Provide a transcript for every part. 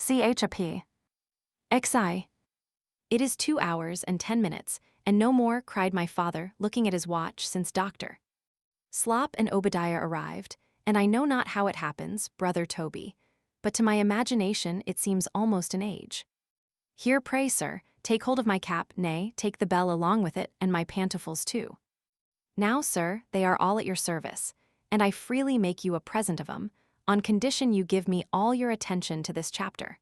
CHAP. XI. It is 2 hours and 10 minutes, and no more, cried my father, looking at his watch, since Dr. Slop and Obadiah arrived, and I know not how it happens, brother Toby, but to my imagination it seems almost an age. Here, pray, sir, take hold of my cap, nay, take the bell along with it, and my pantofles too. Now, sir, they are all at your service, and I freely make you a present of 'em, on condition you give me all your attention to this chapter.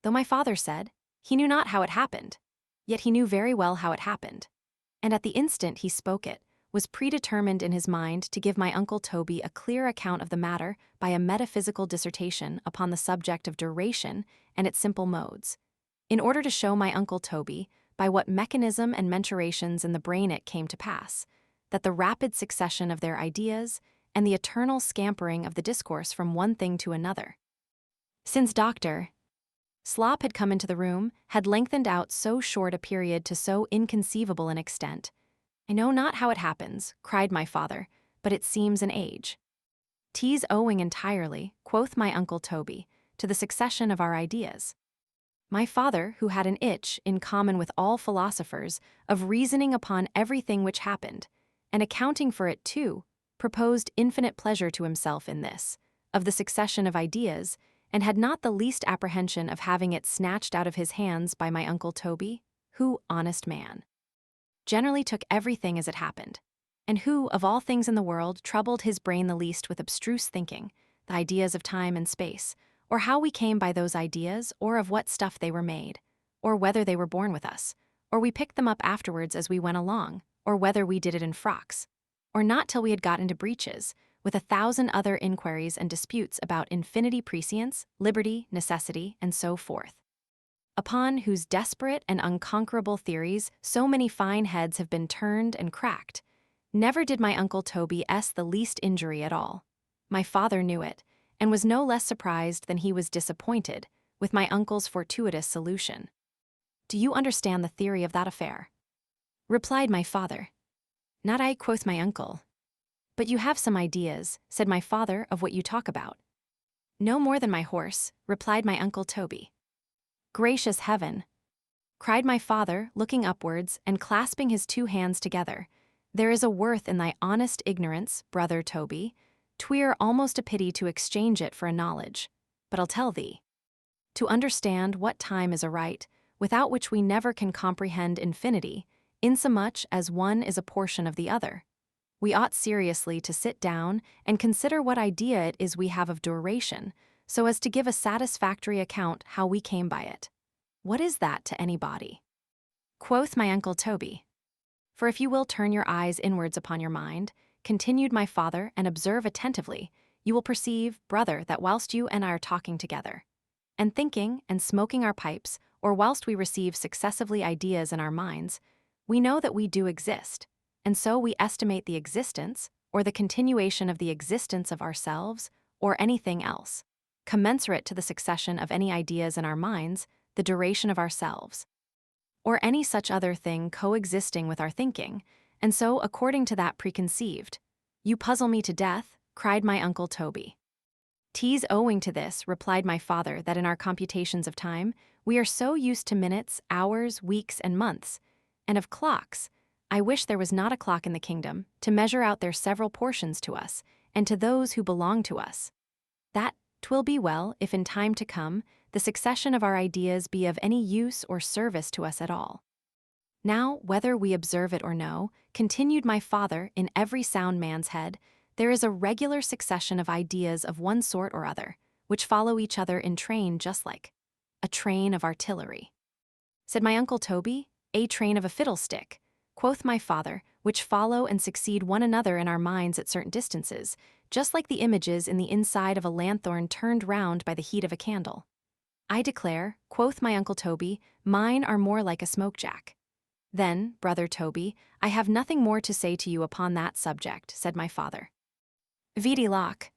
Though my father said, he knew not how it happened, yet he knew very well how it happened, and at the instant he spoke it, was predetermined in his mind to give my Uncle Toby a clear account of the matter by a metaphysical dissertation upon the subject of duration and its simple modes, in order to show my Uncle Toby, by what mechanism and menturations in the brain it came to pass, that the rapid succession of their ideas and the eternal scampering of the discourse from one thing to another, since Dr. Slop had come into the room, had lengthened out so short a period to so inconceivable an extent. I know not how it happens, cried my father, but it seems an age. 'Tis owing entirely, quoth my Uncle Toby, to the succession of our ideas. My father, who had an itch, in common with all philosophers, of reasoning upon everything which happened, and accounting for it too, proposed infinite pleasure to himself in this, of the succession of ideas, and had not the least apprehension of having it snatched out of his hands by my Uncle Toby, who, honest man, generally took everything as it happened, and who, of all things in the world, troubled his brain the least with abstruse thinking, the ideas of time and space, or how we came by those ideas, or of what stuff they were made, or whether they were born with us, or we picked them up afterwards as we went along, or whether we did it in frocks, or not till we had got into breeches, with 1,000 other inquiries and disputes about infinity prescience, liberty, necessity, and so forth, upon whose desperate and unconquerable theories so many fine heads have been turned and cracked. Never did my Uncle Toby the least injury at all. My father knew it, and was no less surprised than he was disappointed with my uncle's fortuitous solution. Do you understand the theory of that affair? Replied my father. Not I, quoth my uncle. But you have some ideas, said my father, of what you talk about. No more than my horse, replied my Uncle Toby. Gracious heaven, cried my father, looking upwards and clasping his 2 hands together, there is a worth in thy honest ignorance, brother Toby. 'Twere almost a pity to exchange it for a knowledge, but I'll tell thee. To understand what time is aright, without which we never can comprehend infinity, insomuch as one is a portion of the other, we ought seriously to sit down and consider what idea it is we have of duration, so as to give a satisfactory account how we came by it. What is that to any body? Quoth my Uncle Toby. For if you will turn your eyes inwards upon your mind, continued my father, and observe attentively, you will perceive, brother, that whilst you and I are talking together, and thinking and smoking our pipes, or whilst we receive successively ideas in our minds, we know that we do exist, and so we estimate the existence, or the continuation of the existence of ourselves, or anything else, commensurate to the succession of any ideas in our minds, the duration of ourselves, or any such other thing coexisting with our thinking, and so according to that preconceived. You puzzle me to death, cried my Uncle Toby. 'Tis owing to this, replied my father, that in our computations of time, we are so used to minutes, hours, weeks, and months, and of clocks. I wish there was not a clock in the kingdom, to measure out their several portions to us, and to those who belong to us. That 'twill be well, if in time to come, the succession of our ideas be of any use or service to us at all. Now, whether we observe it or no, continued my father, in every sound man's head, there is a regular succession of ideas of one sort or other, which follow each other in train just like a train of artillery. Said my Uncle Toby, a train of a fiddlestick, quoth my father, which follow and succeed one another in our minds at certain distances, just like the images in the inside of a lanthorn turned round by the heat of a candle. I declare, quoth my Uncle Toby, mine are more like a smoke-jack. Then, brother Toby, I have nothing more to say to you upon that subject, said my father. Vidi loc.